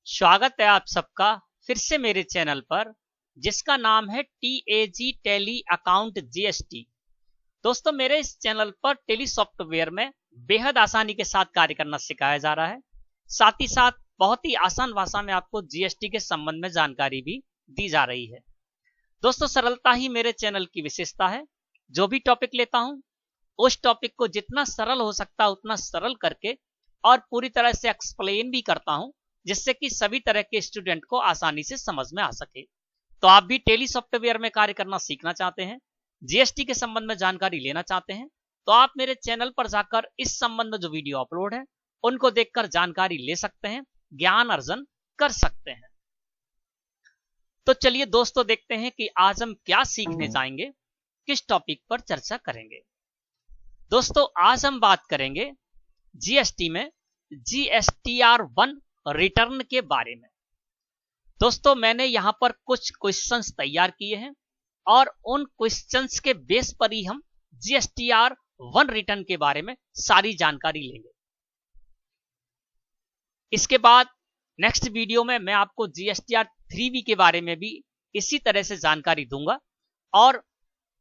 स्वागत है आप सबका फिर से मेरे चैनल पर, जिसका नाम है TAG टैली अकाउंट GST। दोस्तों, मेरे इस चैनल पर टेली सॉफ्टवेयर में बेहद आसानी के साथ कार्य करना सिखाया जा रहा है। साथ ही साथ बहुत ही आसान भाषा में आपको GST के संबंध में जानकारी भी दी जा रही है। दोस्तों, सरलता ही मेरे चैनल की विशेषता है। जो भी टॉपिक लेता हूं उस टॉपिक को जितना सरल हो सकता है उतना सरल करके और पूरी तरह से एक्सप्लेन भी करता हूं, जिससे कि सभी तरह के स्टूडेंट को आसानी से समझ में आ सके। तो आप भी टेली सॉफ्टवेयर में कार्य करना सीखना चाहते हैं, GST के संबंध में जानकारी लेना चाहते हैं, तो आप मेरे चैनल पर जाकर इस संबंध में जो वीडियो अपलोड है उनको देखकर जानकारी ले सकते हैं, ज्ञान अर्जन कर सकते हैं। तो चलिए दोस्तों, देखते हैं कि आज हम क्या सीखने जाएंगे, किस टॉपिक पर चर्चा करेंगे। दोस्तों, आज हम बात करेंगे GST में GSTR1 रिटर्न के बारे में। दोस्तों, मैंने यहां पर कुछ क्वेश्चंस तैयार किए हैं और उन क्वेश्चंस के बेस पर ही हम GSTR1 रिटर्न के बारे में सारी जानकारी लेंगे। इसके बाद नेक्स्ट वीडियो में मैं आपको GSTR3V के बारे में भी इसी तरह से जानकारी दूंगा और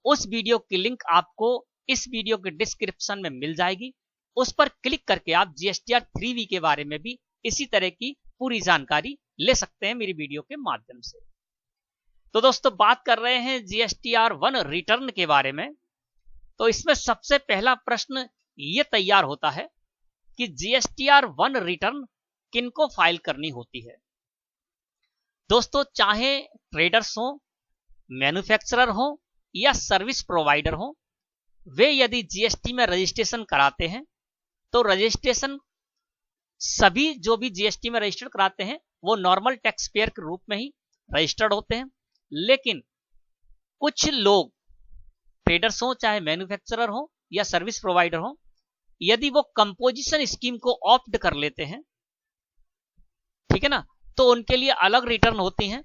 उस वीडियो की लिंक आपको इस वीडियो के डिस्क्रिप्शन में मिल जाएगी। उस पर क्लिक करके आप GSTR3V के बारे में भी इसी तरह की पूरी जानकारी ले सकते हैं मेरी वीडियो के माध्यम से। तो दोस्तों, बात कर रहे हैं GSTR1 रिटर्न के बारे में। तो इसमें सबसे पहला प्रश्न ये तैयार होता है कि GSTR1 रिटर्न किनको फाइल करनी होती है। दोस्तों, चाहे ट्रेडर्स हो, मैन्युफैक्चरर हो या सर्विस प्रोवाइडर हो, वे यदि GST में रजिस्ट्रेशन कराते हैं तो रजिस्ट्रेशन सभी जो भी GST में रजिस्टर कराते हैं वो नॉर्मल टैक्स पेयर के रूप में ही रजिस्टर्ड होते हैं। लेकिन कुछ लोग, ट्रेडर्स हो चाहे मैन्युफैक्चरर हो या सर्विस प्रोवाइडर हो, यदि वो कंपोजिशन स्कीम को ऑप्ट कर लेते हैं, ठीक है ना, तो उनके लिए अलग रिटर्न होती हैं।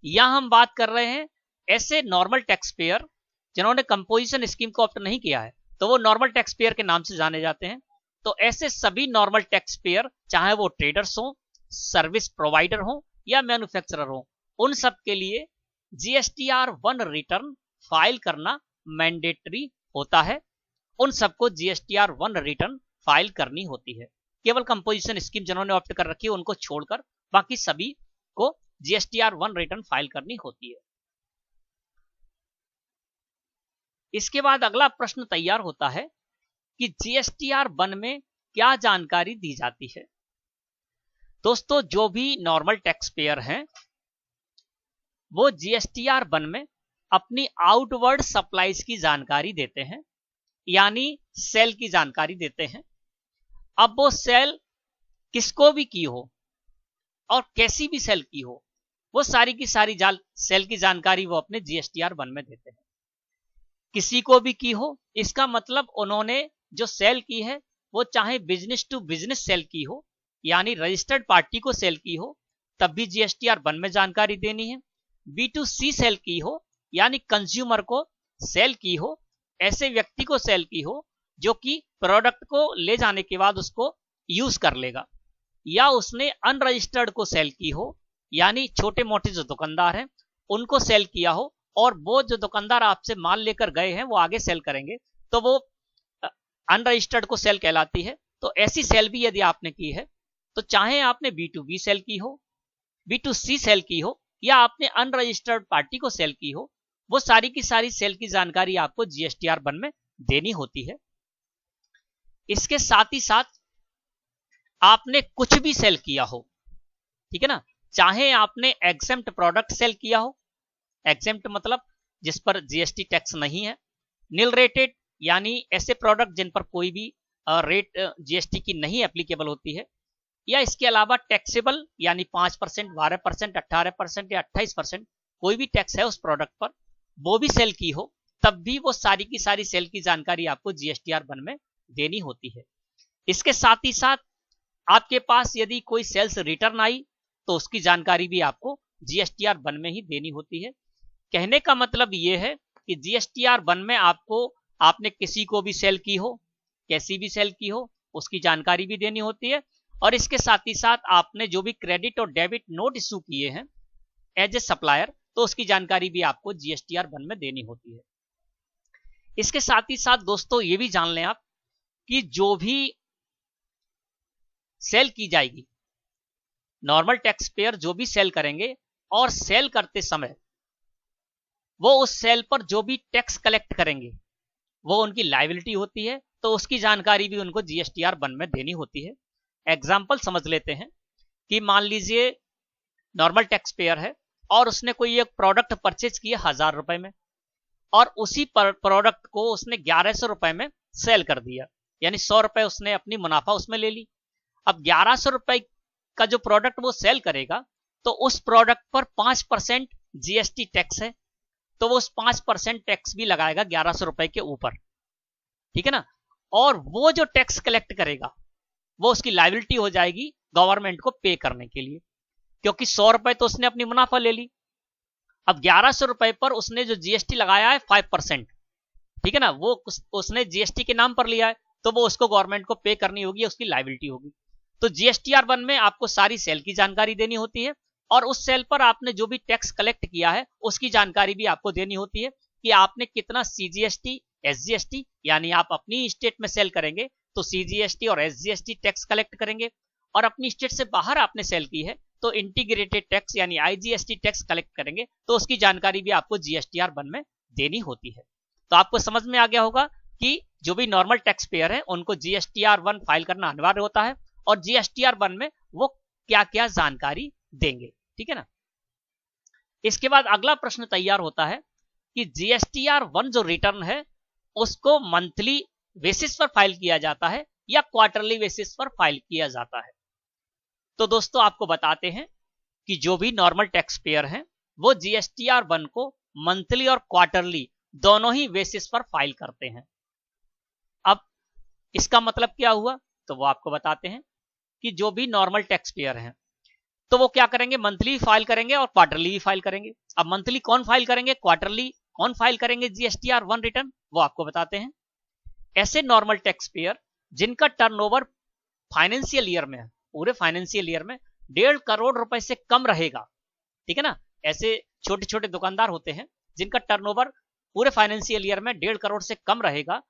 यहां हम बात कर रहे हैं ऐसे नॉर्मल टैक्स पेयर जिन्होंने कंपोजिशन स्कीम को ऑप्ट नहीं किया है, तो वो नॉर्मल टैक्स पेयर के नाम से जाने जाते हैं। तो ऐसे सभी नॉर्मल टैक्स पेयर, चाहे वो ट्रेडर्स हो, सर्विस प्रोवाइडर हो या मैन्युफैक्चरर हो, उन सब के लिए GSTR1 रिटर्न फाइल करना मैंडेटरी होता है। उन सबको GSTR1 रिटर्न फाइल करनी होती है। केवल कंपोजिशन स्कीम जिन्होंने ऑप्ट कर रखी है उनको छोड़कर बाकी सभी को GSTR1 रिटर्न फाइल करनी होती है। इसके बाद अगला प्रश्न तैयार होता है कि GSTR1 में क्या जानकारी दी जाती है। दोस्तों, जो भी नॉर्मल टैक्स पेयर हैं वो GSTR1 में अपनी आउटवर्ड सप्लाईज की जानकारी देते हैं, यानी सेल की जानकारी देते हैं। अब वो सेल किसको भी की हो और कैसी भी सेल की हो, वो सारी की सारी सेल की जानकारी वो अपने GSTR1 में देते हैं। किसी को भी की हो, इसका मतलब उन्होंने जो सेल की है वो चाहे बिजनेस टू बिजनेस सेल की हो, यानी रजिस्टर्ड पार्टी को सेल की हो, तब भी GSTR1 में जानकारी देनी है। B2C सेल की हो, यानी कंज्यूमर को सेल की हो, ऐसे व्यक्ति को सेल की हो जो कि प्रोडक्ट को ले जाने के बाद उसको यूज कर लेगा, या उसने अनरजिस्टर्ड को सेल की हो, यानी छोटे मोटे जो दुकानदार हैं उनको सेल किया हो और वो जो दुकानदार आपसे माल लेकर गए हैं वो आगे सेल करेंगे, तो वो अनरजिस्टर्ड को सेल कहलाती है। तो ऐसी सेल भी यदि आपने की है, तो चाहे आपने B2B सेल की हो, B2C सेल की हो या आपने अनरजिस्टर्ड पार्टी को सेल की हो, वो सारी की सारी सेल की जानकारी आपको GSTR1 में देनी होती है। इसके साथ ही साथ आपने कुछ भी सेल किया हो, ठीक है ना, चाहे आपने एग्जेम्प्ट प्रोडक्ट सेल किया हो, एग्जेम्प्ट मतलब जिस पर GST टैक्स नहीं है, नील रेटेड यानी ऐसे प्रोडक्ट जिन पर कोई भी रेट GST की नहीं एप्लीकेबल होती है, या इसके अलावा टैक्सेबल यानी 5%, 12%, 18% या 28% कोई भी टैक्स है उस प्रोडक्ट पर, वो भी सेल की हो, तब भी वो सारी की सारी सेल की जानकारी आपको GSTR1 में देनी होती है। इसके साथ ही साथ आपके पास यदि कोई सेल्स रिटर्न आई तो उसकी जानकारी भी आपको GSTR1 में ही देनी होती है। कहने का मतलब ये है कि GSTR1 में आपने किसी को भी सेल की हो, कैसी भी सेल की हो, उसकी जानकारी भी देनी होती है और इसके साथ ही साथ आपने जो भी क्रेडिट और डेबिट नोट इशू किए हैं एज ए सप्लायर, तो उसकी जानकारी भी आपको जीएसटीआर 1 में देनी होती है। इसके साथ ही साथ दोस्तों ये भी जान लें आप कि जो भी सेल की जाएगी, नॉर्मल टैक्स पेयर जो भी सेल करेंगे और सेल करते समय वो उस सेल पर जो भी टैक्स कलेक्ट करेंगे वो उनकी लायबिलिटी होती है, तो उसकी जानकारी भी उनको जीएसटीआर 1 में देनी होती है। एग्जाम्पल समझ लेते हैं कि मान लीजिए नॉर्मल टैक्स पेयर है और उसने कोई एक प्रोडक्ट परचेज किया 1000 रुपए में और उसी प्रोडक्ट को उसने 1100 रुपए में सेल कर दिया, यानी 100 रुपए उसने अपनी मुनाफा उसमें ले ली। अब 1100 रुपए का जो प्रोडक्ट वो सेल करेगा तो उस प्रोडक्ट पर 5% जीएसटी टैक्स है, तो वो उस 5% टैक्स भी लगाएगा 1100 रुपए के ऊपर, ठीक है ना। और वो जो टैक्स कलेक्ट करेगा वो उसकी लायबिलिटी हो जाएगी गवर्नमेंट को पे करने के लिए, क्योंकि 100 रुपए तो उसने अपनी मुनाफा ले ली। अब 1100 रुपए पर उसने जो जीएसटी लगाया है 5%, ठीक है ना, वो उसने जीएसटी के नाम पर लिया है, तो वो उसको गवर्नमेंट को पे करनी होगी, उसकी लायबिलिटी होगी। तो जीएसटीआर 1 में आपको सारी सेल की जानकारी देनी होती है और उस सेल पर आपने जो भी टैक्स कलेक्ट किया है उसकी जानकारी भी आपको देनी होती है कि आपने कितना सीजीएसटी, एसजीएसटी, यानी आप अपनी स्टेट में सेल करेंगे तो सीजीएसटी और एसजीएसटी टैक्स कलेक्ट करेंगे, और अपनी स्टेट से बाहर आपने सेल की है तो इंटीग्रेटेड टैक्स यानी आईजीएसटी टैक्स कलेक्ट करेंगे, तो उसकी जानकारी भी आपको जीएसटीआर 1 में देनी होती है। तो आपको समझ में आ गया होगा कि जो भी नॉर्मल टैक्स पेयर है उनको जीएसटीआर 1 फाइल करना अनिवार्य होता है और जीएसटीआर 1 में वो क्या क्या जानकारी देंगे, ठीक है ना। इसके बाद अगला प्रश्न तैयार होता है कि जीएसटीआर 1 जो रिटर्न है उसको मंथली बेसिस पर फाइल किया जाता है या क्वार्टरली बेसिस पर फाइल किया जाता है। तो दोस्तों आपको बताते हैं कि जो भी नॉर्मल टैक्स पेयर हैं वो जीएसटीआर 1 को मंथली और क्वार्टरली दोनों ही बेसिस पर फाइल करते हैं। अब इसका मतलब क्या हुआ, तो वो आपको बताते हैं कि जो भी नॉर्मल टैक्स पेयर हैं तो वो क्या करेंगे, मंथली फाइल करेंगे और क्वार्टरली भी फाइल करेंगे। अब मंथली कौन फाइल करेंगे, क्वार्टरली कौन फाइल करेंगे जीएसटीआर 1 रिटर्न, वो आपको बताते हैं। ऐसे नॉर्मल टैक्स पेयर जिनका टर्नओवर फाइनेंशियल ईयर में, पूरे फाइनेंशियल ईयर में 1.5 करोड़ रुपए से कम रहेगा, ठीक है ना। ऐसे छोटे छोटे दुकानदार होते हैं जिनका टर्नओवर पूरे फाइनेंशियल ईयर में 1.5 करोड़ से कम रहेगा,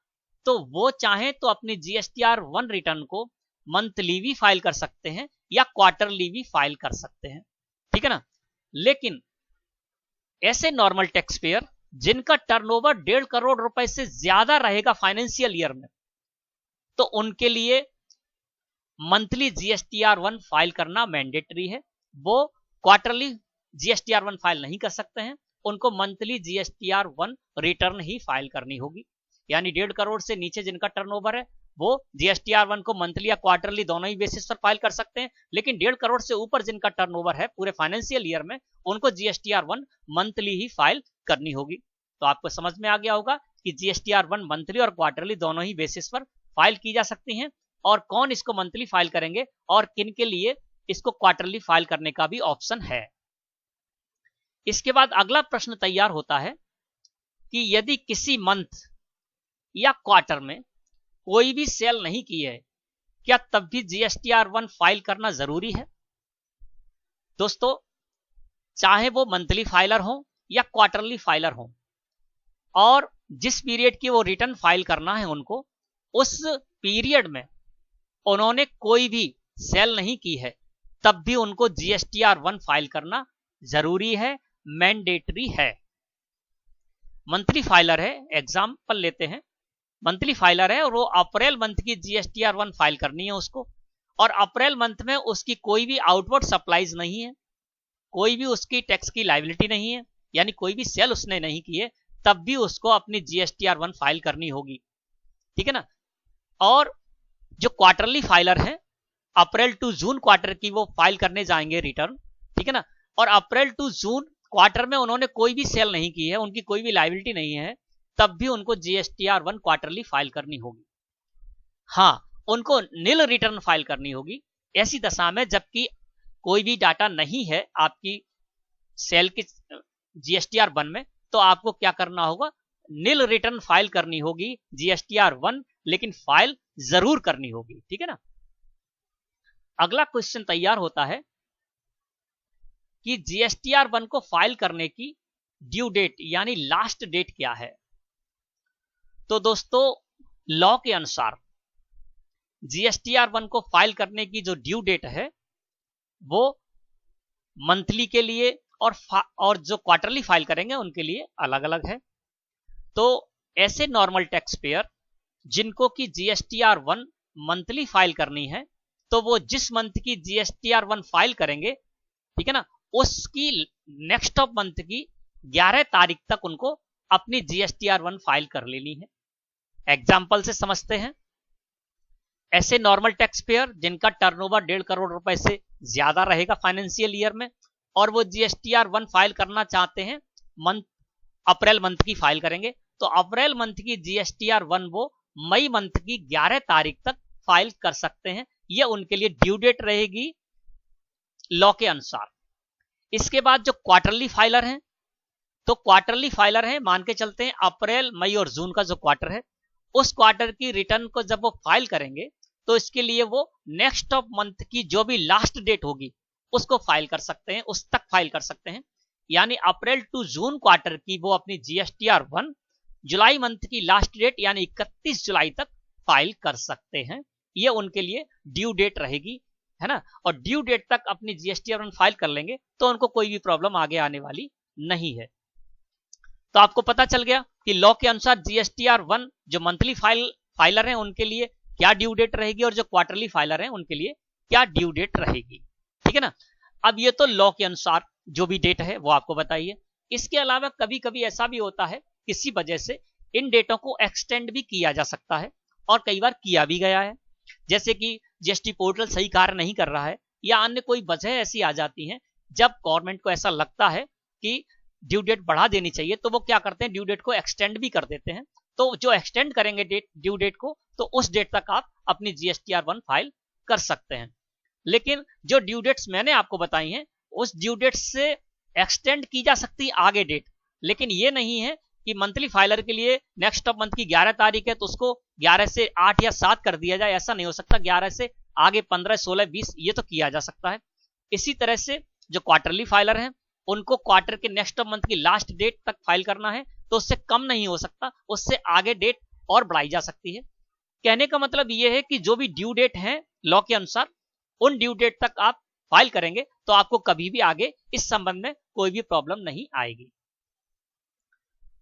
तो वो चाहे तो अपनी जीएसटीआर 1 रिटर्न को मंथली भी फाइल कर सकते हैं या क्वार्टरली भी फाइल कर सकते हैं, ठीक है ना। लेकिन ऐसे नॉर्मल टैक्स पेयर जिनका टर्नओवर 1.5 करोड़ रुपए से ज्यादा रहेगा फाइनेंशियल ईयर में, तो उनके लिए मंथली जीएसटीआर 1 फाइल करना मैंडेटरी है। वो क्वार्टरली जीएसटीआर 1 फाइल नहीं कर सकते हैं, उनको मंथली जीएसटीआर 1 रिटर्न ही फाइल करनी होगी। यानी 1.5 करोड़ से नीचे जिनका टर्नओवर है वो जीएसटीआर 1 को मंथली या क्वार्टरली दोनों ही बेसिस पर फाइल कर सकते हैं, लेकिन 1.5 करोड़ से ऊपर जिनका टर्नओवर है पूरे फाइनेंशियल ईयर में उनको जीएसटीआर 1 मंथली ही फाइल करनी होगी। तो आपको समझ में आ गया होगा कि जीएसटीआर 1 मंथली और क्वार्टरली दोनों ही बेसिस पर फाइल की जा सकती हैं, और कौन इसको मंथली फाइल करेंगे और किन के लिए इसको क्वार्टरली फाइल करने का भी ऑप्शन है। इसके बाद अगला प्रश्न तैयार होता है कि यदि किसी मंथ या क्वार्टर में कोई भी सेल नहीं की है, क्या तब भी जीएसटीआर 1 फाइल करना जरूरी है। दोस्तों चाहे वो मंथली फाइलर हो या क्वार्टरली फाइलर हो, और जिस पीरियड की वो रिटर्न फाइल करना है उनको, उस पीरियड में उन्होंने कोई भी सेल नहीं की है, तब भी उनको जीएसटीआर 1 फाइल करना जरूरी है, मैंडेटरी है। मंथली फाइलर है, एग्जाम्पल लेते हैं, मंथली फाइलर है और वो अप्रैल मंथ की जीएसटीआर 1 फाइल करनी है उसको, और अप्रैल मंथ में उसकी कोई भी आउटवर्ड सप्लाईज नहीं है, कोई भी उसकी टैक्स की लायबिलिटी नहीं है, यानी कोई भी सेल उसने नहीं की है, तब भी उसको अपनी जीएसटीआर 1 फाइल करनी होगी, ठीक है ना। और जो क्वार्टरली फाइलर है अप्रैल टू जून क्वार्टर की वो फाइल करने जाएंगे रिटर्न, ठीक है ना, और अप्रैल टू जून क्वार्टर में उन्होंने कोई भी सेल नहीं की है, उनकी कोई भी लायबिलिटी नहीं है, तब भी उनको जीएसटीआर 1 क्वार्टरली फाइल करनी होगी। हाँ, उनको नील रिटर्न फाइल करनी होगी ऐसी दशा में जबकि कोई भी डाटा नहीं है आपकी सेल की जीएसटीआर 1 में, तो आपको क्या करना होगा, नील रिटर्न फाइल करनी होगी जीएसटीआर 1, लेकिन फाइल जरूर करनी होगी, ठीक है ना। अगला क्वेश्चन तैयार होता है कि GSTR1 को फाइल करने की ड्यू डेट यानी लास्ट डेट क्या है। तो दोस्तों लॉ के अनुसार GSTR1 को फाइल करने की जो ड्यू डेट है वो मंथली के लिए और जो क्वार्टरली फाइल करेंगे उनके लिए अलग अलग है। तो ऐसे नॉर्मल टैक्स पेयर जिनको कि GSTR1 मंथली फाइल करनी है तो वो जिस मंथ की GSTR1 फाइल करेंगे, ठीक है ना, उसकी नेक्स्ट ऑफ मंथ की 11 तारीख तक उनको अपनी GSTR1 फाइल कर लेनी है। एग्जाम्पल से समझते हैं। ऐसे नॉर्मल टैक्स पेयर जिनका टर्नओवर 1.5 करोड़ रुपए से ज्यादा रहेगा फाइनेंशियल ईयर में और वो GSTR1 फाइल करना चाहते हैं, अप्रैल मंथ की फाइल करेंगे, तो अप्रैल मंथ की GSTR1 वो मई मंथ की 11 तारीख तक फाइल कर सकते हैं। ये उनके लिए ड्यू डेट रहेगी लॉ के अनुसार। इसके बाद जो क्वार्टरली फाइलर हैं, तो क्वार्टरली फाइलर हैं, मान के चलते हैं अप्रैल मई और जून का जो क्वार्टर है उस क्वार्टर की रिटर्न को जब वो फाइल करेंगे तो इसके लिए वो नेक्स्ट ऑफ मंथ की जो भी लास्ट डेट होगी उसको फाइल कर सकते हैं, उस तक फाइल कर सकते हैं। यानी अप्रैल टू जून क्वार्टर की वो अपनी GSTR1 जुलाई मंथ की लास्ट डेट यानी 31 जुलाई तक फाइल कर सकते हैं। ये उनके लिए ड्यू डेट रहेगी, है ना। और ड्यू डेट तक अपनी GSTR1 फाइल कर लेंगे तो उनको कोई भी प्रॉब्लम आगे आने वाली नहीं है। तो आपको पता चल गया कि लॉ के अनुसार GSTR1 जो मंथली फाइलर हैं उनके लिए क्या ड्यू डेट रहेगी और जो क्वार्टरली फाइलर हैं उनके लिए क्या ड्यू डेट रहेगी, ठीक है ना। अब ये तो लॉ के अनुसार जो भी डेट है वो आपको बताइए। इसके अलावा कभी कभी ऐसा भी होता है किसी वजह से इन डेटों को एक्सटेंड भी किया जा सकता है और कई बार किया भी गया है, जैसे कि GST पोर्टल सही कार्य नहीं कर रहा है या अन्य कोई वजह ऐसी आ जाती है जब गवर्नमेंट को ऐसा लगता है कि ड्यू डेट बढ़ा देनी चाहिए तो वो क्या करते हैं, ड्यू डेट को एक्सटेंड भी कर देते हैं। तो जो एक्सटेंड करेंगे ड्यू डेट को तो उस डेट तक आप अपनी GSTR1 फाइल कर सकते हैं। लेकिन जो ड्यू डेट्स मैंने आपको बताई हैं उस ड्यू डेट से एक्सटेंड की जा सकती है आगे डेट, लेकिन ये नहीं है कि मंथली फाइलर के लिए नेक्स्ट ऑफ मंथ की 11 तारीख है तो उसको 11 से 8 या 7 कर दिया जाए, ऐसा नहीं हो सकता। 11 से आगे 15, 16, 20 ये तो किया जा सकता है। इसी तरह से जो क्वार्टरली फाइलर हैं उनको क्वार्टर के नेक्स्ट ऑफ मंथ की लास्ट डेट तक फाइल करना है तो उससे कम नहीं हो सकता, उससे आगे डेट और बढ़ाई जा सकती है। कहने का मतलब यह है कि जो भी ड्यू डेट है लॉ के अनुसार उन ड्यू डेट तक आप फाइल करेंगे तो आपको कभी भी आगे इस संबंध में कोई भी प्रॉब्लम नहीं आएगी।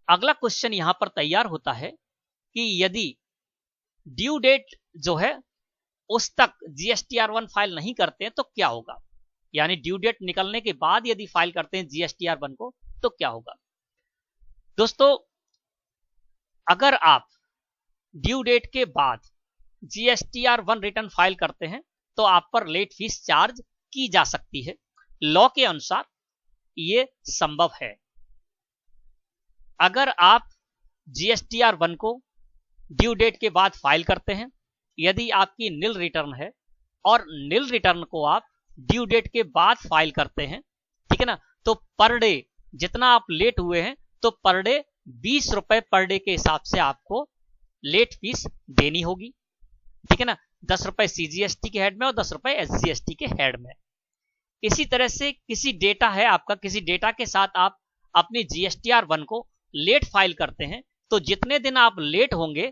अगला क्वेश्चन यहां पर तैयार होता है कि यदि ड्यू डेट जो है उस तक GSTR1 फाइल नहीं करते हैं तो क्या होगा, यानी ड्यू डेट निकलने के बाद यदि फाइल करते हैं GSTR1 को तो क्या होगा। दोस्तों अगर आप ड्यू डेट के बाद GSTR1 रिटर्न फाइल करते हैं तो आप पर लेट फीस चार्ज की जा सकती है। लॉ के अनुसार यह संभव है। अगर आप GSTR1 को ड्यू डेट के बाद फाइल करते हैं, यदि आपकी नील रिटर्न है और नील रिटर्न को आप ड्यू डेट के बाद फाइल करते हैं, ठीक है ना, तो पर डे जितना आप लेट हुए हैं तो पर डे 20 रुपए पर डे के हिसाब से आपको लेट फीस देनी होगी, ठीक है ना। 10 रुपए CGST के हेड में और 10 रुपए SGST के हेड में। इसी तरह से किसी डेटा है आपका, किसी डेटा के साथ आप अपनी GSTR1 को लेट फाइल करते हैं तो जितने दिन आप लेट होंगे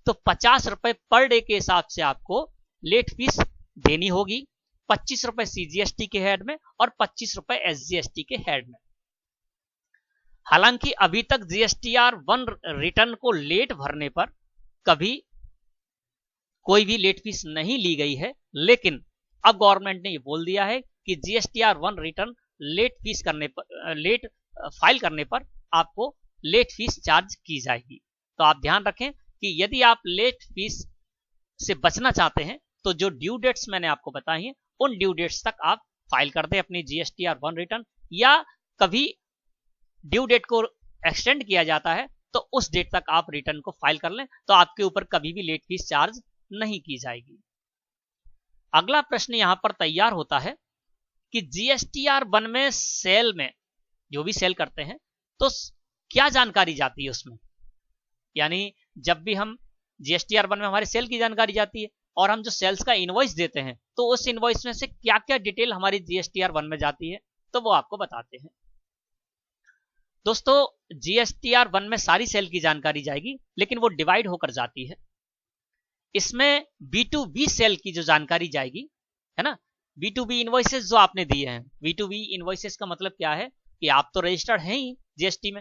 तो 50 रुपए पर डे के हिसाब से आपको लेट फीस देनी होगी। 25 रुपए CGST के हेड में और 25 रुपए SGST के हेड में। हालांकि अभी तक GSTR1 रिटर्न को लेट भरने पर कभी कोई भी लेट फीस नहीं ली गई है, लेकिन अब गवर्नमेंट ने ये बोल दिया है कि GSTR1 रिटर्न लेट फीस करने पर, लेट फाइल करने पर आपको लेट फीस चार्ज की जाएगी। तो आप ध्यान रखें कि यदि आप लेट फीस से बचना चाहते हैं तो जो ड्यू डेट्स मैंने आपको बताई हैं उन ड्यू डेट्स तक आप फाइल कर दें अपनी GSTR1 रिटर्न, या कभी ड्यू डेट को एक्सटेंड किया जाता है तो उस डेट तक आप रिटर्न को फाइल कर लें तो आपके ऊपर कभी भी लेट फीस चार्ज नहीं की जाएगी। अगला प्रश्न यहां पर तैयार होता है कि GSTR1 में सेल में जो भी सेल करते हैं तो क्या जानकारी जाती है उसमें, यानी जब भी हम GSTR1 में हमारे सेल की जानकारी जाती है और हम जो सेल्स का इनवॉइस देते हैं तो उस इनवॉइस में से क्या क्या डिटेल हमारी GSTR1 में जाती है तो वो आपको बताते हैं। दोस्तों GSTR1 में सारी सेल की जानकारी जाएगी, लेकिन वो डिवाइड होकर जाती है। इसमें B2B सेल की जो जानकारी जाएगी, है ना, B2B इनवॉइसेस जो आपने दिए हैं। B2B इनवॉइसेस का मतलब क्या है कि आप तो रजिस्टर्ड हैं ही GST में,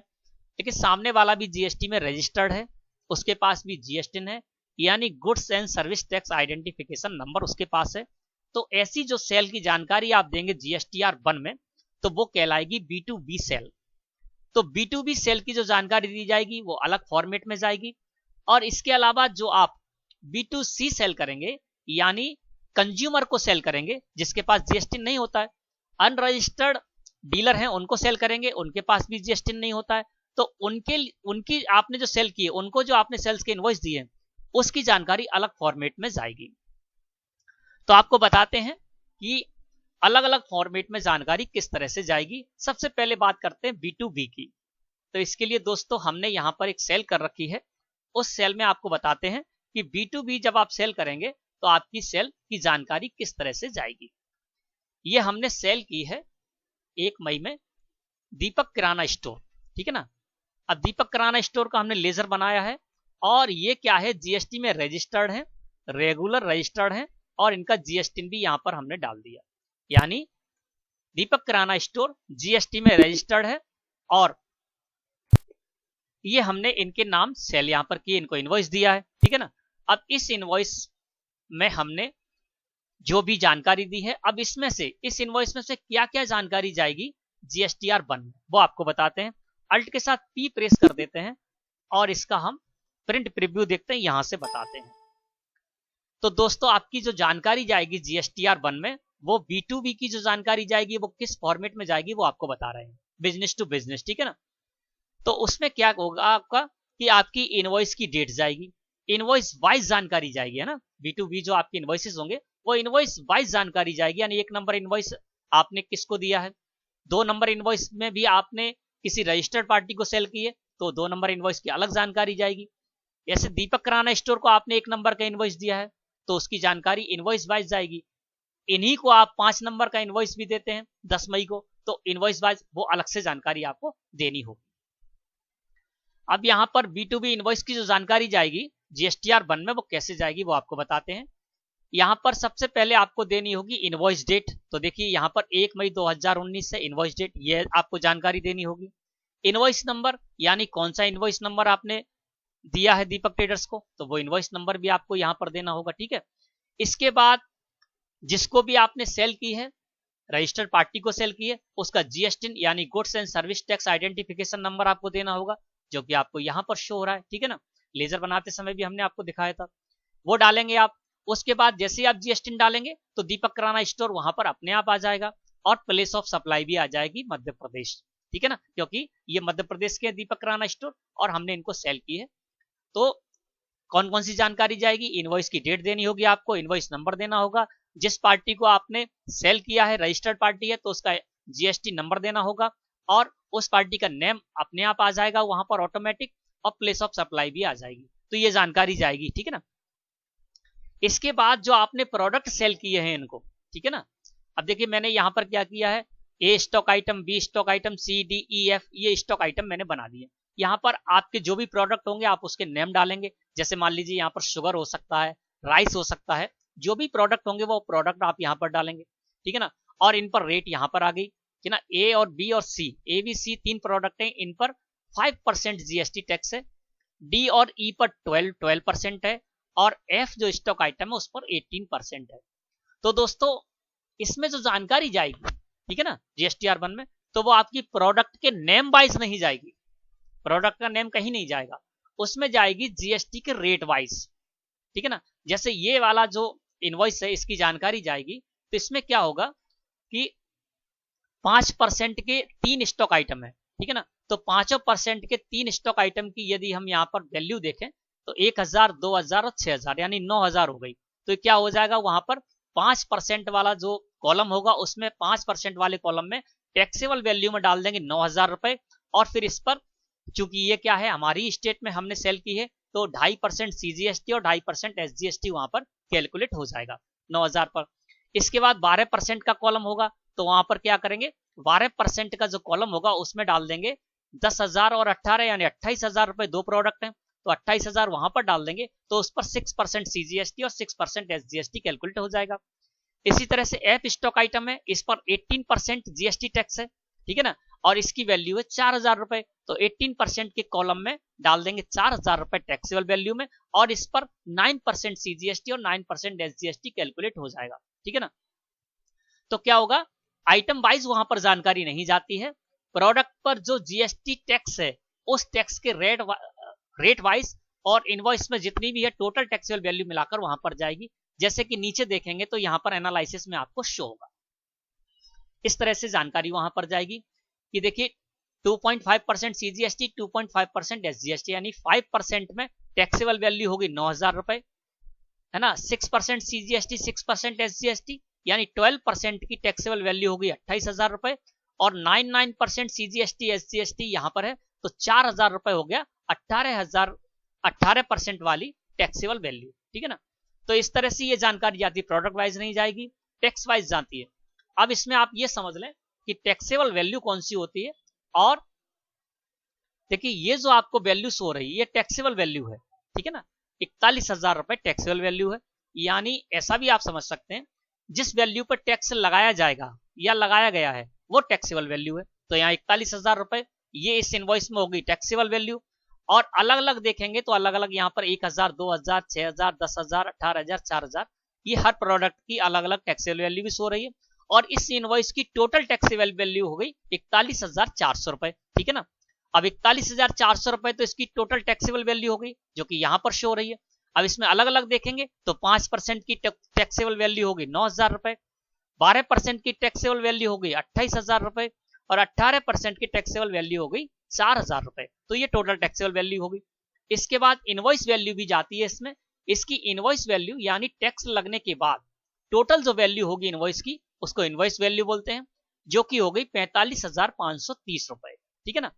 लेकिन सामने वाला भी GST में रजिस्टर्ड है, उसके पास भी GSTIN है, यानी goods and service tax identification number उसके पास है। तो ऐसी जो सेल की जानकारी आप देंगे GSTR1 में तो वो कहलाएगी B2B सेल। तो B2B सेल की जो जानकारी दी जाएगी वो अलग फॉर्मेट में जाएगी। और इसके अलावा जो आप B2C सेल करेंगे, यानी कंज्यूमर को सेल करेंगे जिसके पास GST नहीं होता है, अनरजिस्टर्ड डीलर हैं उनको सेल करेंगे, उनके पास भी GST नहीं होता है, तो उनकी आपने जो सेल की है, उनको जो आपने सेल्स के इनवॉइस दिए हैं उसकी जानकारी अलग फॉर्मेट में जाएगी। तो आपको बताते हैं कि अलग अलग फॉर्मेट में जानकारी किस तरह से जाएगी। सबसे पहले बात करते हैं B2B की। तो इसके लिए दोस्तों हमने यहां पर एक सेल कर रखी है, उस सेल में आपको बताते हैं कि B2B जब आप सेल करेंगे तो आपकी सेल की जानकारी किस तरह से जाएगी। ये हमने सेल की है 1 मई में दीपक किराना स्टोर, ठीक है ना। अब दीपक किराना स्टोर का हमने लेजर बनाया है और ये क्या है, GST में रजिस्टर्ड है, रेगुलर रजिस्टर्ड है और इनका GST भी यहां पर हमने डाल दिया, यानी दीपक किराना स्टोर GST में रजिस्टर्ड है और ये हमने इनके नाम सेल यहां पर किए, इनको इनवॉइस दिया है, ठीक है ना। अब इस इनवॉइस में हमने जो भी जानकारी दी है, अब इसमें से इस इनवॉइस में से क्या क्या जानकारी जाएगी GSTR1 में वो आपको बताते हैं। अल्ट के साथ P प्रेस कर देते हैं और इसका हम प्रिंट प्रीव्यू देखते हैं, यहां से बताते हैं। तो दोस्तों आपकी जो जानकारी जाएगी GSTR1 में वो B2B की जो जानकारी जाएगी वो किस फॉर्मेट में जाएगी वो आपको बता रहे हैं, बिजनेस टू बिजनेस, ठीक है ना। तो उसमें क्या होगा आपका कि आपकी इनवॉइस की डेट जाएगी, इनवॉइस वाइज जानकारी जाएगी, है ना। B2B जो आपके इनवॉइसेस होंगे वो इनवॉइस वाइज जानकारी जाएगी, यानी 1 नंबर इनवॉइस आपने किसको दिया है, 2 नंबर इनवॉइस में भी आपने किसी रजिस्टर्ड पार्टी को सेल की है तो 2 नंबर इनवॉइस की अलग जानकारी जाएगी। जैसे दीपक किराना स्टोर को आपने 1 नंबर का इनवॉइस दिया है तो उसकी जानकारी इनवॉइस वाइज जाएगी। इन्हीं को आप 5 नंबर का इनवॉइस भी देते हैं 10 मई को, तो इनवॉइस वाइज वो अलग से जानकारी आपको देनी होगी। अब यहां पर B2B इनवॉइस की जो जानकारी जाएगी GSTR1 में वो कैसे जाएगी वो आपको बताते हैं। यहां पर सबसे पहले आपको देनी होगी इनवॉइस डेट। तो देखिए यहां पर 1 मई 2019 से इनवॉइस डेट ये आपको जानकारी देनी होगी। इनवॉइस नंबर, यानी कौन सा इनवॉइस नंबर आपने दिया है दीपक ट्रेडर्स को तो वो इनवॉइस नंबर भी आपको यहां पर देना होगा, ठीक है। इसके बाद जिसको भी आपने सेल की है, रजिस्टर्ड पार्टी को सेल की है, उसका GSTIN यानी goods and service tax identification number आपको देना होगा, जो कि आपको यहां पर शो हो रहा है, ठीक है ना। लेजर बनाते समय भी हमने आपको दिखाया था, वो डालेंगे आप। उसके बाद जैसे ही आप GSTIN डालेंगे तो दीपक किराना स्टोर वहां पर अपने आप आ जाएगा और प्लेस ऑफ सप्लाई भी आ जाएगी मध्य प्रदेश, ठीक है ना, क्योंकि ये मध्य प्रदेश के दीपक किराना स्टोर और हमने इनको सेल की है। तो कौन कौन सी जानकारी जाएगी, इनवॉइस की डेट देनी होगी आपको, इनवॉइस नंबर देना होगा, जिस पार्टी को आपने सेल किया है रजिस्टर्ड पार्टी है तो उसका GST नंबर देना होगा और उस पार्टी का नेम अपने आप आ जाएगा वहां पर ऑटोमेटिक और प्लेस ऑफ सप्लाई भी आ जाएगी। तो ये जानकारी जाएगी, ठीक है ना। इसके बाद जो आपने प्रोडक्ट सेल किए हैं इनको, ठीक है ना। अब देखिए मैंने यहां पर क्या किया है, A stock item, B stock item, C D E F ये स्टॉक आइटम मैंने बना दिए। यहाँ पर आपके जो भी प्रोडक्ट होंगे आप उसके नेम डालेंगे। जैसे मान लीजिए यहाँ पर शुगर हो सकता है, राइस हो सकता है, जो भी प्रोडक्ट होंगे वो प्रोडक्ट आप यहाँ पर डालेंगे, ठीक है ना। और इन पर रेट यहाँ पर आ गई, ठीक है ना। A और B और C, A B C 3 product हैं, इन पर 5% GST टैक्स है। D और E पर 12% है और F जो स्टॉक आइटम है उस पर 18% है। तो दोस्तों इसमें जो जानकारी जाएगी, ठीक है ना, GSTR1 में, तो वो आपकी प्रोडक्ट के नेम वाइज नहीं जाएगी, प्रोडक्ट का नेम कहीं नहीं जाएगा, उसमें जाएगी GST के रेट वाइज, ठीक है ना। जैसे ये वाला जो इनवॉइस है इसकी जानकारी जाएगी तो इसमें क्या होगा कि 5% के 3 स्टॉक आइटम है, ठीक है ना। तो 5% के 3 स्टॉक आइटम की यदि हम यहाँ पर वैल्यू देखें तो 1000, 2000 और 6000 यानी 9000 हो गई। तो क्या हो जाएगा, वहां पर 5% वाला जो कॉलम होगा उसमें 5% वाले कॉलम में टैक्सेबल वैल्यू में डाल देंगे 9000 रुपए और फिर इस पर चूंकि ये क्या है हमारी स्टेट में हमने सेल की है तो 2.5% CGST और 2.5% SGST वहां पर कैलकुलेट हो जाएगा 9,000 पर। इसके बाद 12% का कॉलम होगा, तो वहां पर क्या करेंगे, 12% का जो कॉलम होगा उसमें डाल देंगे 10,000 और 18 यानी 28,000 रुपए, दो प्रोडक्ट हैं तो 28,000 वहां पर डाल देंगे, तो उस पर 6% CGST और 6% SGST कैलकुलेट हो जाएगा। इसी तरह से एफ स्टॉक आइटम है, इस पर 18% GST टैक्स है, ठीक है ना, और इसकी वैल्यू है 4,000 रुपए, तो 18% के कॉलम में डाल देंगे 4,000 रुपए टैक्सेबल वैल्यू में, और इस पर 9% CGST और 9% SGST कैलकुलेट हो जाएगा, ठीक है ना। तो क्या होगा, आइटम वाइज वहां पर जानकारी नहीं जाती है, प्रोडक्ट पर जो GST टैक्स है उस टैक्स के रेट वाइज और इनवॉइस में जितनी भी है टोटल टैक्सेबल वैल्यू मिलाकर वहां पर जाएगी। जैसे कि नीचे देखेंगे तो यहां पर एनालिसिस में आपको शो होगा, इस तरह से जानकारी वहां पर जाएगी कि देखिए 2.5% CGST, 2.5% SGST, यानी 5% में टैक्सेबल वैल्यू होगी 9,000 रुपए, है ना, 6% CGST, 6% SGST, यानी 12% की टैक्सेबल वैल्यू होगी 28,000 रुपए, और 9% CGST SGST यहां पर है, तो 4,000 रुपए हो गया 18% वाली टैक्सेबल वैल्यू, ठीक है ना। तो इस तरह से ये जानकारी जाती है, प्रोडक्ट वाइज नहीं जाएगी, टैक्स वाइज जाती है। अब इसमें आप ये समझ लें कि टैक्सेबल वैल्यू कौन सी होती है, और देखिए ये जो आपको वैल्यू शो रही है ये टैक्सेबल वैल्यू है, ठीक है ना, 41,000 रुपए टैक्सेबल वैल्यू है, यानी ऐसा भी आप समझ सकते हैं जिस वैल्यू पर टैक्स लगाया जाएगा या लगाया गया है वो टैक्सेबल वैल्यू है। तो यहाँ 41,000 रुपए ये इस इनवॉइस में होगी टैक्सेबल वैल्यू, और अलग अलग देखेंगे तो अलग अलग यहाँ पर 1,000, 2,000, 6,000, 10,000, 18,000, 4,000, ये हर प्रोडक्ट की अलग अलग टैक्सेबल वैल्यू भी शो रही है, और इस इनवॉइस की टोटल टैक्सेबल वैल्यू हो गई 41,400 रुपए, ठीक है ना। अब 41,400 रुपए तो इसकी टोटल टैक्सेबल वैल्यू हो गई जो कि यहाँ पर शो हो रही है। अब इसमें अलग अलग देखेंगे तो 5% की टैक्सेबल वैल्यू होगी 9,000 रुपए, 12% की टैक्सेबल वैल्यू हो गई 28,000 रुपए, और 18% की टैक्सेबल वैल्यू हो गई 4,000 रुपए, तो ये टोटल टैक्सेबल वैल्यू होगी। इसके बाद इनवॉइस वैल्यू भी जाती है इसमें, इसकी इनवॉइस वैल्यू यानी टैक्स लगने के बाद टोटल जो वैल्यू होगी इनवॉइस की उसको इनवॉइस वैल्यू बोलते हैं, जो कि हो गई 45,530 रुपए, ठीक है ना।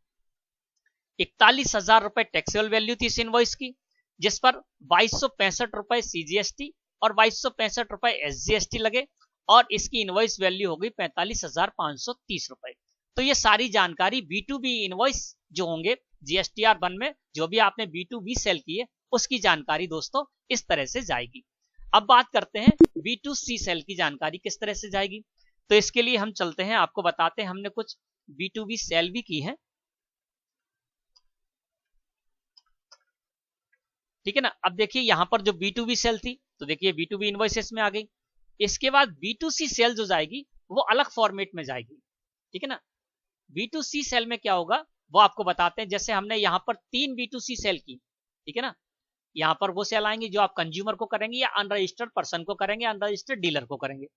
41,000 रुपए टैक्सेबल वैल्यू थी इस इनवॉइस की, जिस पर 2,265 रुपए CGST और 2,265 रुपए SGST लगे, और इसकी इनवॉइस वैल्यू हो गई 45,530 रुपए। तो ये सारी जानकारी B2B इनवॉइस जो होंगे GSTR1 में, जो भी आपने B2B सेल की है उसकी जानकारी दोस्तों इस तरह से जाएगी। अब बात करते हैं B2C सेल की जानकारी किस तरह से जाएगी। तो इसके लिए हम चलते हैं, आपको बताते हैं, हमने कुछ B2B सेल भी की है, ठीक है ना। अब देखिए यहां पर जो B2B सेल थी तो देखिए B2B इनवॉइसेस में आ गई। इसके बाद B2C सेल जो जाएगी वो अलग फॉर्मेट में जाएगी, ठीक है ना। B2C सेल में क्या होगा वो आपको बताते हैं। जैसे हमने यहाँ पर 3 B2C सेल की, ठीक है ना, यहाँ पर वो सेल आएंगी जो आप कंज्यूमर को करेंगे या अनरजिस्टर्ड पर्सन को करेंगे, अनरजिस्टर्ड डीलर को करेंगे।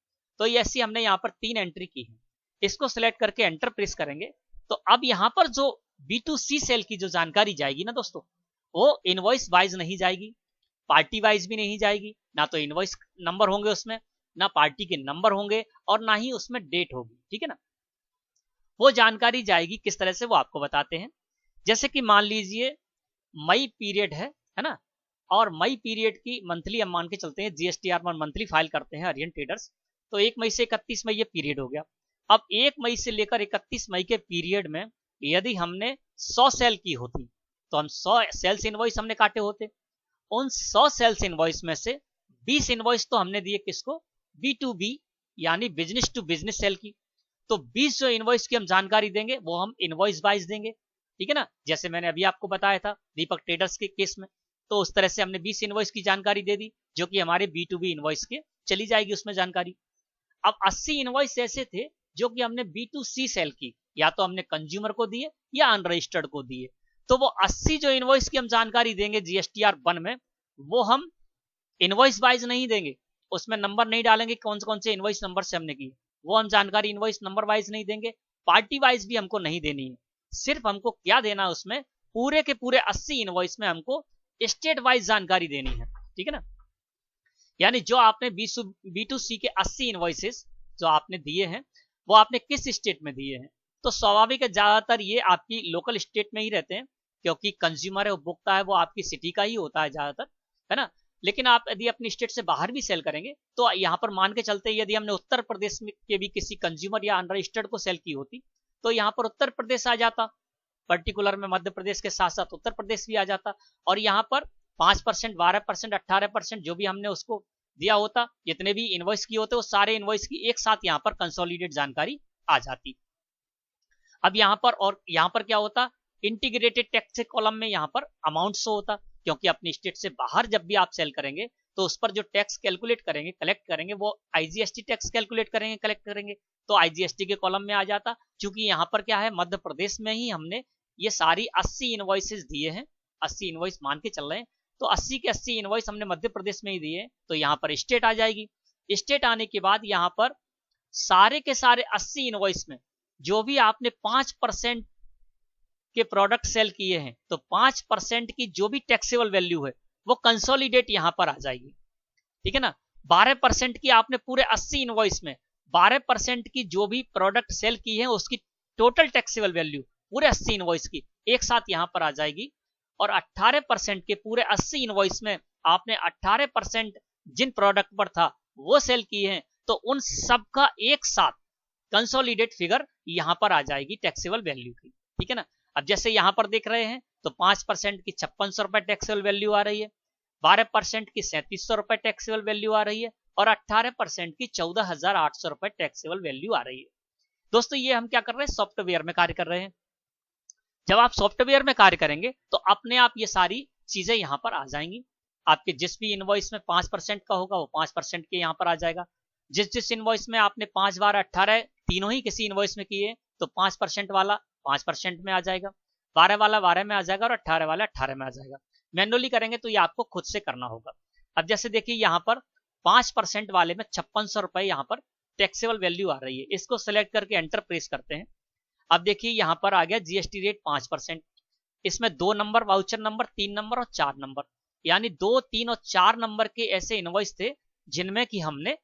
तो ऐसी हमने यहाँ पर 3 एंट्री की है, इसको सिलेक्ट करके एंटर प्रेस करेंगे तो अब यहाँ पर जो B2C सेल की जो जानकारी जाएगी ना दोस्तों, वो इनवॉइस वाइज नहीं जाएगी, पार्टी वाइज भी नहीं जाएगी, ना तो इनवॉइस नंबर होंगे उसमें, ना पार्टी के नंबर होंगे, और ना ही उसमें डेट होगी, ठीक है ना। वो जानकारी जाएगी किस तरह से वो आपको बताते हैं। जैसे कि मान लीजिए मई पीरियड है ना, और मई पीरियड की मंथली हम मान के चलते हैं, GSTR1 मंथली फाइल करते हैं अरियन ट्रेडर्स, तो 1 मई से 31 मई ये पीरियड हो गया। अब 1 मई से लेकर 31 मई के पीरियड में यदि हमने 100 सेल की होती तो हम 100 सेल्स इनवॉइस हमने काटे होते। उन 100 सेल्स इनवॉइस में से 20 इनवॉइस तो हमने दिए किसको, B2B यानी बिजनेस टू बिजनेस सेल की। तो 20 जो इनवॉइस की हम जानकारी देंगे वो हम इनवॉइस वाइज देंगे, ठीक है ना, जैसे मैंने अभी आपको बताया था दीपक ट्रेडर्स के केस में। तो उस तरह से हमने 20 इनवॉइस की जानकारी दे दी जो कि हमारे B2B इनवॉइस के चली जाएगी उसमें जानकारी। अब 80 इनवॉइस ऐसे थे जो कि हमने B2C सेल की, या तो हमने कंज्यूमर को दिए या अनरजिस्टर्ड को दिए। तो वो 80 जो इनवॉइस की हम जानकारी देंगे GSTR1 में, वो हम इनवॉइस वाइज नहीं देंगे, उसमें नंबर नहीं डालेंगे कौन से इनवॉइस नंबर से हमने की, वो हम जानकारी इनवॉइस नंबर वाइज नहीं देंगे, पार्टी वाइज भी हमको नहीं देनी है। सिर्फ हमको क्या देना है उसमें, पूरे के पूरे 80 इनवॉइस में हमको स्टेट वाइज जानकारी देनी है, ठीक है ना। यानी जो आपने B2C के 80 इनवॉइसेस जो आपने दिए हैं वो आपने किस स्टेट में दिए हैं, तो स्वाभाविक है ज्यादातर ये आपकी लोकल स्टेट में ही रहते हैं, क्योंकि कंज्यूमर है, उपभोक्ता है, वो आपकी सिटी का ही होता है ज्यादातर, है ना। लेकिन आप यदि अपनी स्टेट से बाहर भी सेल करेंगे तो यहाँ पर मान के चलते यदि हमने उत्तर प्रदेश में के भी किसी कंज्यूमर या अनरजिस्टर्ड को सेल की होती तो यहाँ पर उत्तर प्रदेश आ जाता, पर्टिकुलर में मध्य प्रदेश के साथ साथ उत्तर प्रदेश भी आ जाता, और यहाँ पर 5%, 12%, 18% जो भी हमने उसको दिया होता, जितने भी इनवॉइस किए होते वो सारे इनवॉइस की एक साथ यहाँ पर कंसोलिडेट जानकारी आ जाती। अब यहाँ पर और यहाँ पर क्या होता, इंटीग्रेटेड टैक्स कॉलम में यहाँ पर अमाउंट शो होता, क्योंकि अपनी स्टेट से बाहर जब भी आप सेल करेंगे तो उस पर जो टैक्स कैलकुलेट करेंगे, कलेक्ट करेंगे, वो आईजीएसटी टैक्स कैलकुलेट करेंगे, कलेक्ट करेंगे, तो आईजीएसटी के कॉलम में आ जाता। क्योंकि यहाँ पर क्या है, मध्य प्रदेश में ही हमने ये सारी 80 इनवॉइसेस दिए हैं, 80 इनवॉइस मान के चल रहे हैं, तो 80 के 80 इनवॉइस हमने मध्य प्रदेश में ही दिए, तो यहाँ पर स्टेट आ जाएगी। स्टेट आने के बाद यहाँ पर सारे के सारे 80 इनवॉइस में जो भी आपने 5% के प्रोडक्ट सेल किए हैं तो 5% की जो भी टैक्सेबल वैल्यू है वो कंसोलिडेट यहां पर आ जाएगी, ठीक है ना। 12% की आपने पूरे 80 इनवॉइस में 12% की जो भी प्रोडक्ट सेल की है उसकी टोटल टैक्सेबल वैल्यू पूरे 80 इनवॉइस की एक साथ यहां पर आ जाएगी। और 18% के पूरे 80 इनवॉइस में आपने 18% जिन प्रोडक्ट पर था वो सेल किए हैं तो उन सब का एक साथ कंसोलिडेट फिगर यहां पर आ जाएगी टैक्सेबल वैल्यू की, ठीक है ना। अब जैसे यहां पर देख रहे हैं तो 5% की 5600 रुपए टैक्सेबल वैल्यू आ रही है, 12% की 3700 रुपए टैक्सेबल वैल्यू आ रही है, और 18% की 14800 रुपए टैक्सेबल वैल्यू आ रही है। दोस्तों ये हम क्या कर रहे हैं, सॉफ्टवेयर में कार्य कर रहे हैं। जब आप सॉफ्टवेयर में कार्य करेंगे तो अपने आप ये सारी चीजें यहां पर आ जाएंगी। आपके जिस भी इनवॉइस में 5% का होगा वो 5% के यहां पर आ जाएगा। जिस इनवॉइस में आपने 5 बार 18 तीनों ही किसी इनवॉइस में किए तो 5% वाला 5% में आ जाएगा, 12 वाला 12 में आ जाएगा, और 18 वाला 18 में आ जाएगा। मैनुअली करेंगे तो ये आपको खुद से करना होगा। अब जैसे देखिए यहाँ पर 5% वाले में 5600 रुपए यहाँ पर टैक्सेबल वैल्यू आ रही है, इसको सेलेक्ट करके एंटर प्रेस करते हैं। अब देखिए यहाँ पर आ गया जीएसटी रेट 5%, इसमें 2 नंबर वाउचर नंबर, 3 नंबर और 4 नंबर, यानी 2, 3 और 4 नंबर के ऐसे इनवॉइस थे जिनमें कि हमने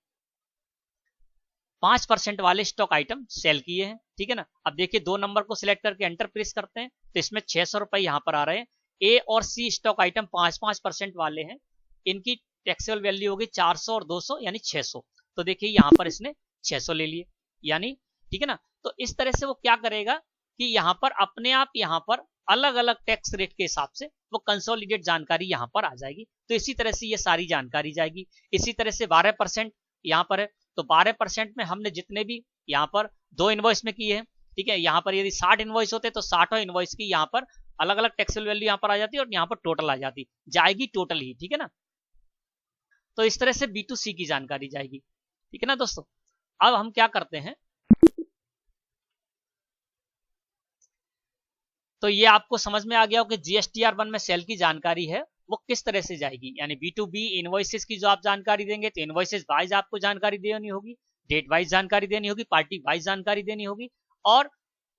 5% वाले स्टॉक आइटम सेल किए हैं, ठीक है ना। अब देखिए 2 नंबर को सिलेक्ट करके एंटर प्रेस करते हैं तो इसमें 600 रुपए यहाँ पर आ रहे हैं। ए और सी स्टॉक आइटम 5% वाले हैं, इनकी टैक्सेबल वैल्यू होगी 400 और 200 यानी 600। तो देखिए यहाँ पर इसने 600 ले लिए, यानी ठीक है ना। तो इस तरह से वो क्या करेगा कि यहाँ पर अपने आप यहाँ पर अलग अलग टैक्स रेट के हिसाब से वो कंसोलिडेट जानकारी यहाँ पर आ जाएगी। तो इसी तरह से ये सारी जानकारी जाएगी। इसी तरह से 12% यहाँ पर है तो 12% में हमने जितने भी यहाँ पर 2 इनवॉइस में किए हैं, ठीक है, यहाँ पर यदि 60 इनवॉइस होते तो 60 इनवॉइस की यहाँ पर अलग अलग टैक्सेबल वैल्यू यहाँ पर आ जाती है और यहाँ पर टोटल आ जाती जाएगी, टोटल ही, ठीक है ना। तो इस तरह से B2C की जानकारी जाएगी, ठीक है ना दोस्तों। अब हम क्या करते हैं, तो ये आपको समझ में आ गया हो कि GSTR1 में सेल की जानकारी है वो किस तरह से जाएगी, यानी B2B इनवॉइसेस की जो आप जानकारी देंगे तो इनवॉइसेस वाइज आपको जानकारी देनी होगी, डेट वाइज जानकारी देनी होगी, पार्टी वाइज जानकारी देनी होगी, और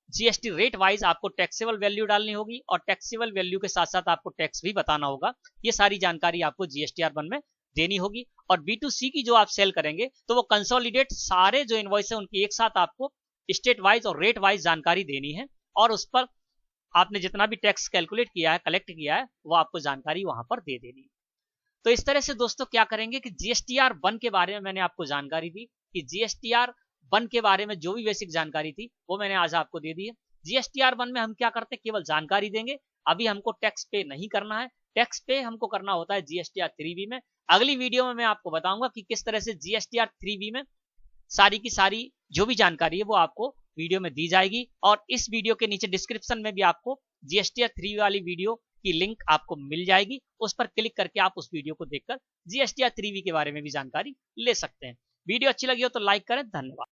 जीएसटी रेट वाइज आपको टैक्सेबल वैल्यू डालनी होगी, और टैक्सेबल वैल्यू के साथ साथ आपको टैक्स भी बताना होगा। ये सारी जानकारी आपको GSTR1 में देनी होगी। और B2C की जो आप सेल करेंगे तो वो कंसोलिडेट सारे जो इनवॉइस है उनकी एक साथ आपको स्टेट वाइज और रेट वाइज जानकारी देनी है, और उस पर आपने जितना भी टैक्स कैलकुलेट किया है, कलेक्ट किया है, वो आपको जानकारी वहां पर दे देनी है। तो इस तरह से दोस्तों क्या करेंगे कि GSTR1 के बारे में मैंने आपको जानकारी दी कि GSTR1 के बारे में जो भी बेसिक जानकारी थी वो मैंने आज आपको दे दी है। GSTR1 में हम क्या करते हैं, केवल जानकारी देंगे। अभी हमको टैक्स पे नहीं करना है, टैक्स पे हमको करना होता है GSTR3B में। अगली वीडियो में मैं आपको बताऊंगा कि किस तरह से GSTR3B में सारी की सारी जो भी जानकारी है वो आपको वीडियो में दी जाएगी। और इस वीडियो के नीचे डिस्क्रिप्शन में भी आपको GSTR3 वाली वीडियो की लिंक आपको मिल जाएगी, उस पर क्लिक करके आप उस वीडियो को देखकर GSTR3B के बारे में भी जानकारी ले सकते हैं। वीडियो अच्छी लगी हो तो लाइक करें। धन्यवाद।